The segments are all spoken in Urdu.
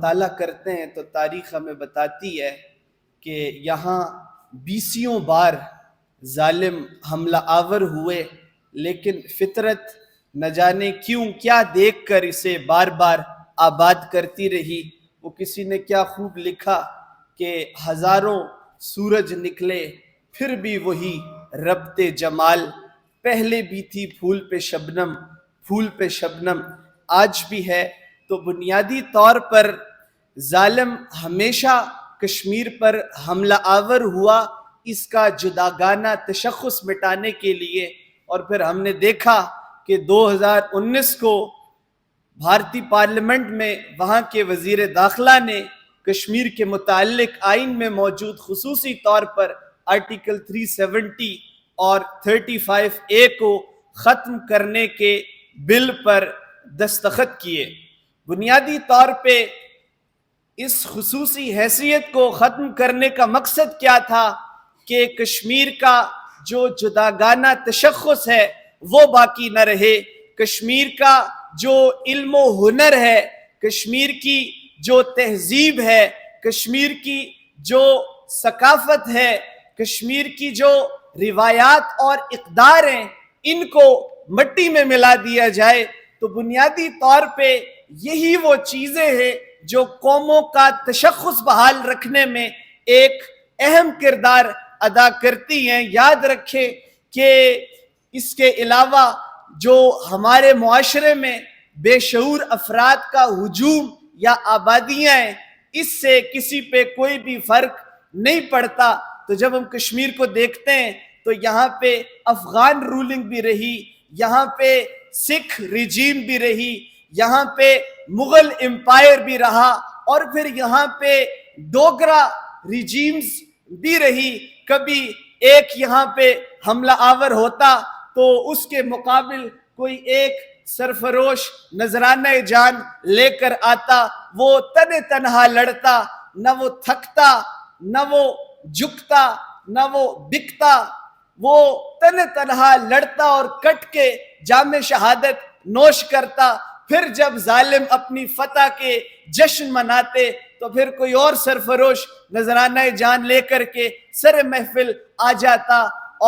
مطالعہ کرتے ہیں تو تاریخ ہمیں بتاتی ہے کہ یہاں بیسیوں بار ظالم حملہ آور ہوئے، لیکن فطرت نہ جانے کیوں کیا دیکھ کر اسے بار بار آباد کرتی رہی۔ وہ کسی نے کیا خوب لکھا کہ ہزاروں سورج نکلے پھر بھی وہی ربط جمال، پہلے بھی تھی پھول پہ شبنم، پھول پہ شبنم آج بھی ہے۔ تو بنیادی طور پر ظالم ہمیشہ کشمیر پر حملہ آور ہوا اس کا جداگانہ تشخص مٹانے کے لیے، اور پھر ہم نے دیکھا کہ 2019 کو بھارتی پارلیمنٹ میں وہاں کے وزیر داخلہ نے کشمیر کے متعلق آئین میں موجود خصوصی طور پر آرٹیکل 370 اور 35A کو ختم کرنے کے بل پر دستخط کیے۔ بنیادی طور پہ اس خصوصی حیثیت کو ختم کرنے کا مقصد کیا تھا کہ کشمیر کا جو جداگانہ تشخص ہے وہ باقی نہ رہے، کشمیر کا جو علم و ہنر ہے، کشمیر کی جو تہذیب ہے، کشمیر کی جو ثقافت ہے، کشمیر کی جو روایات اور اقدار ہیں، ان کو مٹی میں ملا دیا جائے۔ تو بنیادی طور پہ یہی وہ چیزیں ہیں جو قوموں کا تشخص بحال رکھنے میں ایک اہم کردار ادا کرتی ہیں۔ یاد رکھیں کہ اس کے علاوہ جو ہمارے معاشرے میں بے شعور افراد کا ہجوم یا آبادیاں ہیں، اس سے کسی پہ کوئی بھی فرق نہیں پڑتا۔ تو جب ہم کشمیر کو دیکھتے ہیں تو یہاں پہ افغان رولنگ بھی رہی، یہاں پہ سکھ ریجیم بھی رہی، یہاں پہ مغل امپائر بھی رہا، اور پھر یہاں پہ ڈوگرا ریجیمز بھی رہی۔ کبھی ایک یہاں پہ حملہ آور ہوتا تو اس کے مقابل کوئی ایک سرفروش نذرانہ جان لے کر آتا، وہ تن تنہا لڑتا، نہ وہ تھکتا، نہ وہ جھکتا، نہ وہ بکتا، وہ تن تنہا لڑتا اور کٹ کے جام شہادت نوش کرتا۔ پھر جب ظالم اپنی فتح کے جشن مناتے تو پھر کوئی اور سرفروش نذرانہ جان لے کر کے سر محفل آ جاتا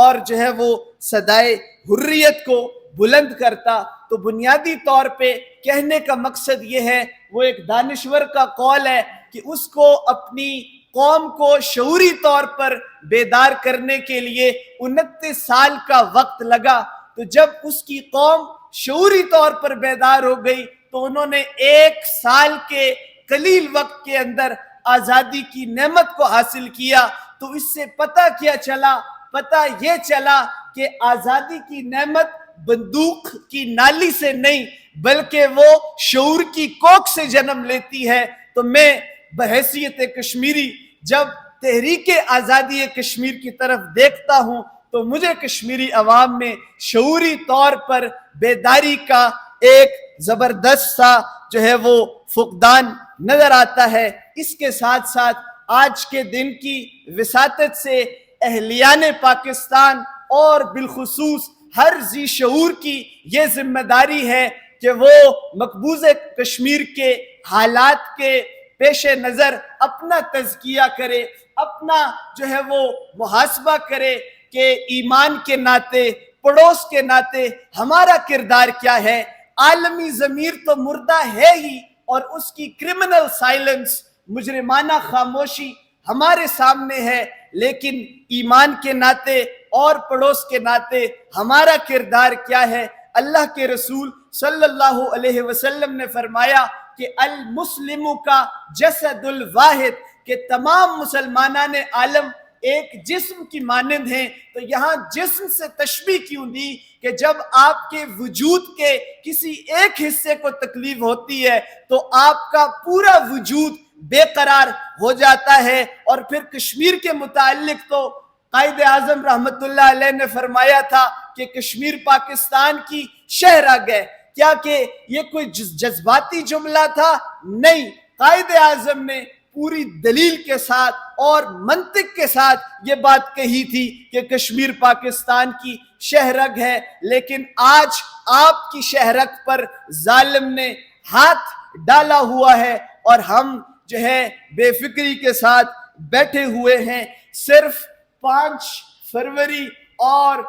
اور جو ہے وہ صدائے حریت کو بلند کرتا۔ تو بنیادی طور پہ کہنے کا مقصد یہ ہے، وہ ایک دانشور کا قول ہے کہ اس کو اپنی قوم کو شعوری طور پر بیدار کرنے کے لیے 29 سال کا وقت لگا۔ تو جب اس کی قوم شعوری طور پر بیدار ہو گئی تو انہوں نے 1 سال کے قلیل وقت کے اندر آزادی کی نعمت کو حاصل کیا۔ تو اس سے پتہ کیا چلا؟ پتہ یہ چلا کہ آزادی کی نعمت بندوق کی نالی سے نہیں بلکہ وہ شعور کی کوکھ سے جنم لیتی ہے۔ تو میں بحیثیت کشمیری جب تحریک آزادی کشمیر کی طرف دیکھتا ہوں تو مجھے کشمیری عوام میں شعوری طور پر بیداری کا ایک زبردست سا جو ہے وہ فقدان نظر آتا ہے۔ اس کے ساتھ ساتھ آج کے دن کی وساطت سے اہلیان پاکستان اور بالخصوص ہر ذی شعور کی یہ ذمہ داری ہے کہ وہ مقبوض کشمیر کے حالات کے پیش نظر اپنا تزکیہ کرے، اپنا جو ہے وہ محاسبہ کرے کہ ایمان کے ناطے، پڑوس کے ناطے ہمارا کردار کیا ہے۔ عالمی ضمیر تو مردہ ہے ہی، اور اس کی کرمنل سائلنس، مجرمانہ خاموشی ہمارے سامنے ہے، لیکن ایمان کے ناطے اور پڑوس کے ناطے ہمارا کردار کیا ہے؟ اللہ کے رسول صلی اللہ علیہ وسلم نے فرمایا کہ المسلم کا جسد الواحد، کہ تمام مسلمانان عالم ایک جسم کی مانند ہیں۔ تو یہاں جسم سے تشبیہ کیوں دی کہ جب آپ کے وجود کے کسی ایک حصے کو تکلیف ہوتی ہے تو آپ کا پورا وجود بے قرار ہو جاتا ہے۔ اور پھر کشمیر کے متعلق تو قائد اعظم رحمت اللہ علیہ نے فرمایا تھا کہ کشمیر پاکستان کی شہرگ ہے۔ کیا کہ یہ کوئی جذباتی جملہ تھا؟ نہیں، قائد اعظم نے پوری دلیل کے ساتھ اور منطق کے ساتھ یہ بات کہی تھی کہ کشمیر پاکستان کی شہرگ ہے۔ لیکن آج آپ کی شہرگ پر ظالم نے ہاتھ ڈالا ہوا ہے اور ہم جو ہے بے فکری کے ساتھ بیٹھے ہوئے ہیں. صرف 5 فروری اور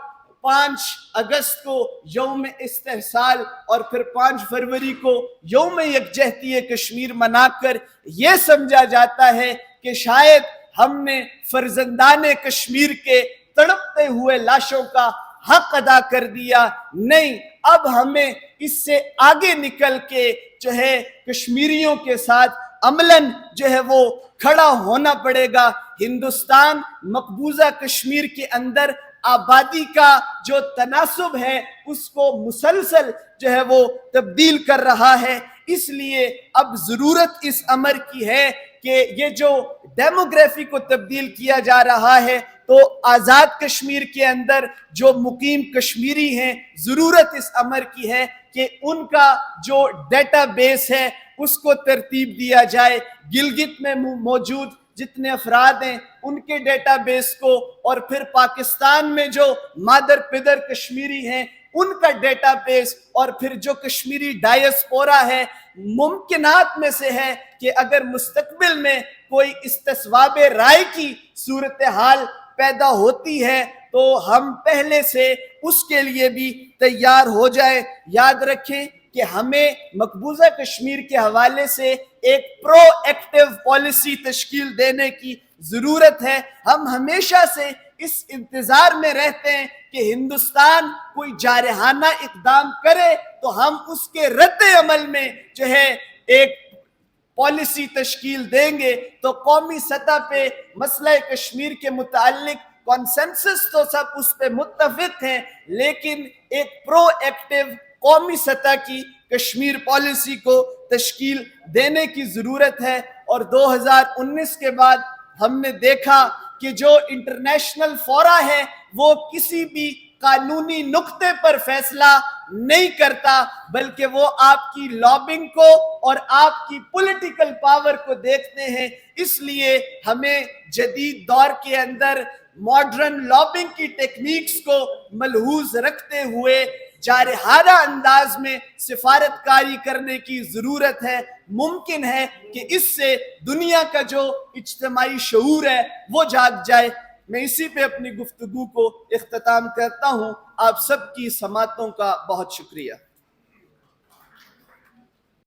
5 اگست کو یوم استحصال اور پھر 5 فروری کو یوم یکجہتی کشمیر منا کر یہ سمجھا جاتا ہے کہ شاید ہم نے فرزندان کشمیر کے تڑپتے ہوئے لاشوں کا حق ادا کر دیا. نہیں، اب ہمیں اس سے آگے نکل کے جو ہے کشمیریوں کے ساتھ عملاً جو ہے وہ کھڑا ہونا پڑے گا. ہندوستان مقبوضہ کشمیر کے اندر آبادی کا جو تناسب ہے اس کو مسلسل جو ہے وہ تبدیل کر رہا ہے. اس لیے اب ضرورت اس امر کی ہے کہ یہ جو ڈیموگرافی کو تبدیل کیا جا رہا ہے تو آزاد کشمیر کے اندر جو مقیم کشمیری ہیں، ضرورت اس امر کی ہے کہ ان کا جو ڈیٹا بیس ہے اس کو ترتیب دیا جائے. گلگت میں موجود جتنے افراد ہیں ان کے ڈیٹا بیس کو، اور پھر پاکستان میں جو مادر پدر کشمیری ہیں ان کا ڈیٹا بیس، اور پھر جو کشمیری ڈائسپورا ہے. ممکنات میں سے ہے کہ اگر مستقبل میں کوئی استصواب رائے کی صورتحال پیدا ہوتی ہے تو ہم پہلے سے اس کے لیے بھی تیار ہو جائیں. یاد رکھیں کہ ہمیں مقبوضہ کشمیر کے حوالے سے ایک پرو ایکٹیو پالیسی تشکیل دینے کی ضرورت ہے. ہم ہمیشہ سے اس انتظار میں رہتے ہیں کہ ہندوستان کوئی جارحانہ اقدام کرے تو ہم اس کے رد عمل میں جو ہے ایک پالیسی تشکیل دیں گے. تو قومی سطح پہ مسئلہ کشمیر کے متعلق کانسنسس تو سب اس پہ متفق ہیں، لیکن ایک پرو ایکٹیو قومی سطح کی کشمیر پالیسی کو تشکیل دینے کی ضرورت ہے. اور 2019 کے بعد ہم نے دیکھا کہ جو انٹرنیشنل فورا ہے وہ کسی بھی قانونی نقطے پر فیصلہ نہیں کرتا، بلکہ وہ آپ کی لابنگ کو اور آپ کی پولیٹیکل پاور کو دیکھتے ہیں. اس لیے ہمیں جدید دور کے اندر ماڈرن لابنگ کی ٹیکنیکس کو ملحوظ رکھتے ہوئے جارحانہ انداز میں سفارت کاری کرنے کی ضرورت ہے. ممکن ہے کہ اس سے دنیا کا جو اجتماعی شعور ہے وہ جاگ جائے. میں اسی پہ اپنی گفتگو کو اختتام کرتا ہوں. آپ سب کی سماعتوں کا بہت شکریہ.